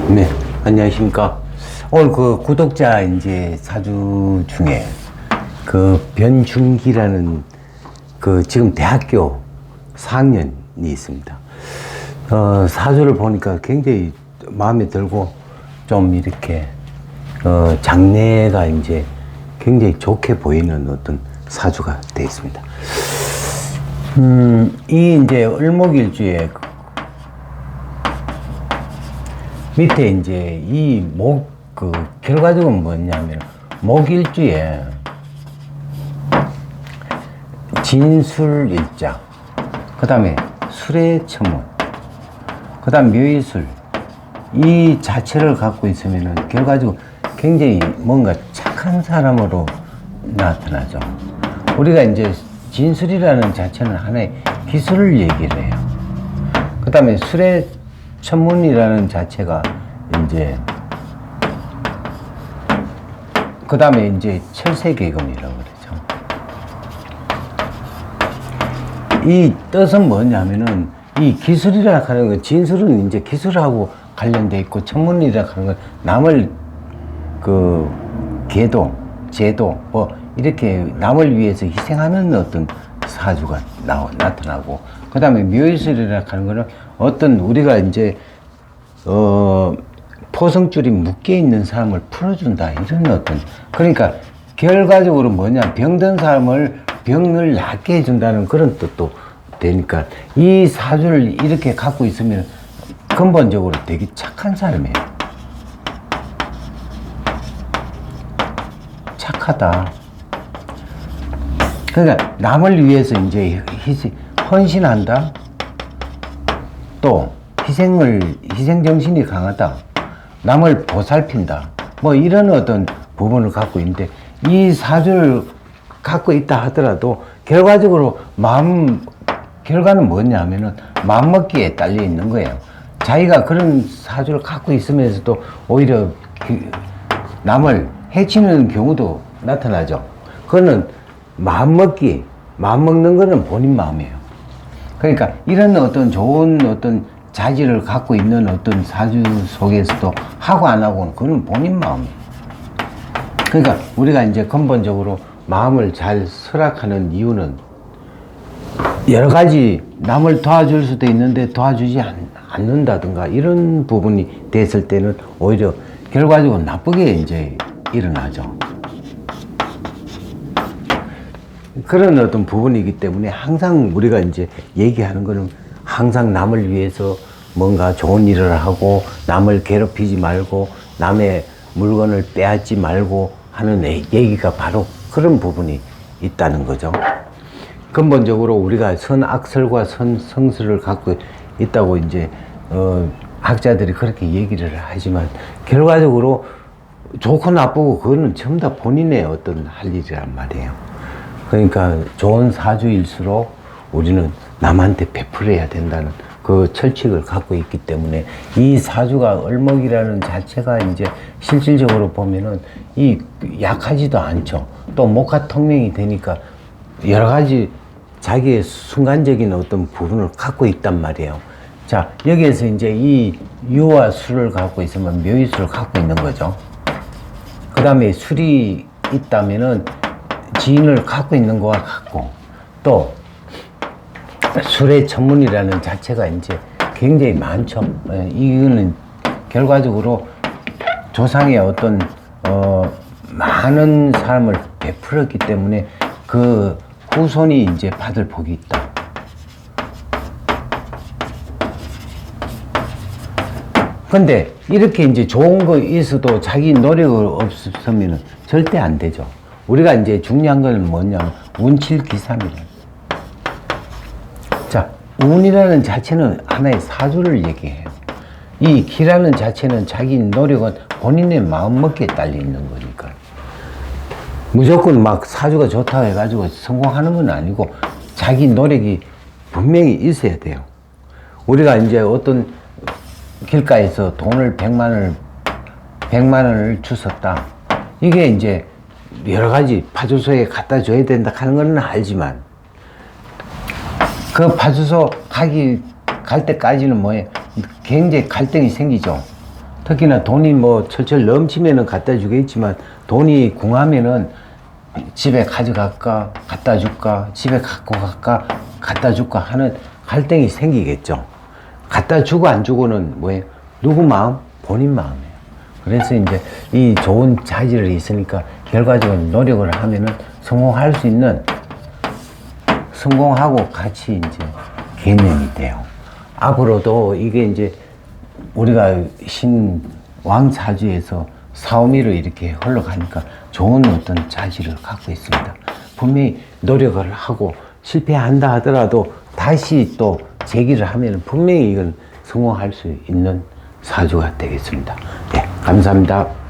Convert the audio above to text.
네, 안녕하십니까. 오늘 그 구독자 이제 사주 중에 그 변준기라는 그 지금 대학교 4학년이 있습니다. 사주를 보니까 굉장히 마음에 들고 좀 이렇게 장래가 이제 굉장히 좋게 보이는 어떤 사주가 되어 있습니다. 이 이제 을목일주에 밑에 이제 이 결과적으로 뭐냐면 목일주에 진술일자, 그 다음에 술해천문, 그 다음 묘의술, 이 자체를 갖고 있으면은 결과적으로 굉장히 뭔가 착한 사람으로 나타나죠. 우리가 이제 진술이라는 자체는 하나의 기술을 얘기를 해요. 그 다음에 술해천문이라는 자체가 이제 그 다음에 이제 철새개금이라고 그러죠. 이 뜻은 뭐냐면은 이 기술이라 하는 건 진술은 이제 기술하고 관련돼 있고 천문이라 하는 건 남을 그 계도, 제도 뭐 이렇게 남을 위해서 희생하는 어떤 사주가 나타나고, 그 다음에 묘의술이라 하는 거는 어떤 우리가 이제 포성줄이 묶여 있는 사람을 풀어준다, 이런 어떤, 그러니까 결과적으로 뭐냐, 병든 사람을 병을 낫게 해준다는 그런 뜻도 되니까 이 사주를 이렇게 갖고 있으면 근본적으로 되게 착한 사람이에요. 착하다. 그러니까 남을 위해서 이제 헌신한다. 또 희생 정신이 강하다. 남을 보살핀다. 뭐 이런 어떤 부분을 갖고 있는데, 이 사주를 갖고 있다 하더라도 결과적으로 결과는 뭐냐면은 마음먹기에 딸려 있는 거예요. 자기가 그런 사주를 갖고 있으면서도 오히려 남을 해치는 경우도 나타나죠. 그거는 마음먹는 거는 본인 마음이에요. 그러니까 이런 어떤 좋은 어떤 자질을 갖고 있는 어떤 사주 속에서도 하고 안 하고는 그건 본인 마음이에요. 그러니까 우리가 이제 근본적으로 마음을 잘 설악하는 이유는 여러 가지 남을 도와줄 수도 있는데 도와주지 않는다든가 이런 부분이 됐을 때는 오히려 결과적으로 나쁘게 이제 일어나죠. 그런 어떤 부분이기 때문에 항상 우리가 이제 얘기하는 거는 항상 남을 위해서 뭔가 좋은 일을 하고 남을 괴롭히지 말고 남의 물건을 빼앗지 말고 하는 얘기가 바로 그런 부분이 있다는 거죠. 근본적으로 우리가 선악설과 선성설을 갖고 있다고 이제 학자들이 그렇게 얘기를 하지만 결과적으로 좋고 나쁘고 그거는 전부 다 본인의 어떤 할 일이란 말이에요. 그러니까 좋은 사주일수록 우리는 남한테 베풀어야 된다는 그 철칙을 갖고 있기 때문에 이 사주가 을목이라는 자체가 이제 실질적으로 보면은 이 약하지도 않죠. 또 목화통명이 되니까 여러 가지 자기의 순간적인 어떤 부분을 갖고 있단 말이에요. 자, 여기에서 이제 이 유와 술을 갖고 있으면 묘의술을 갖고 있는 거죠. 그 다음에 술이 있다면은 지인을 갖고 있는 거와 같고, 또 술의 천문이라는 자체가 이제 굉장히 많죠. 이거는 결과적으로 조상의 어떤 많은 사람을 베풀었기 때문에 그 후손이 이제 받을 복이 있다. 근데 이렇게 이제 좋은 거 있어도 자기 노력을 없으면 절대 안 되죠. 우리가 이제 중요한 건 뭐냐면 운칠기삼이라. 자, 운이라는 자체는 하나의 사주를 얘기해요. 이 기라는 자체는 자기 노력은 본인의 마음먹기에 딸려 있는 거니까. 무조건 막 사주가 좋다고 해가지고 성공하는 건 아니고 자기 노력이 분명히 있어야 돼요. 우리가 이제 어떤 길가에서 돈을 100만 원을 주셨다. 이게 이제 여러 가지 파주소에 갖다 줘야 된다 하는 건 알지만 그 파주소 갈 때까지는 뭐예요? 굉장히 갈등이 생기죠. 특히나 돈이 뭐 철철 넘치면은 갖다 주겠지만 돈이 궁하면은 집에 가져갈까 갖다 줄까 집에 갖고 갈까 갖다 줄까 하는 갈등이 생기겠죠. 갖다 주고 안 주고는 뭐예요? 누구 마음? 본인 마음이에요. 그래서 이제 이 좋은 자질이 있으니까 결과적으로 노력을 하면은 성공할 수 있는 성공하고 같이 이제 개념이 돼요. 앞으로도 이게 이제 우리가 신왕사주에서 사오미로 이렇게 흘러가니까 좋은 어떤 자질을 갖고 있습니다. 분명히 노력을 하고 실패한다 하더라도 다시 또 제기를 하면 분명히 이건 성공할 수 있는 사주가 되겠습니다. 네, 감사합니다.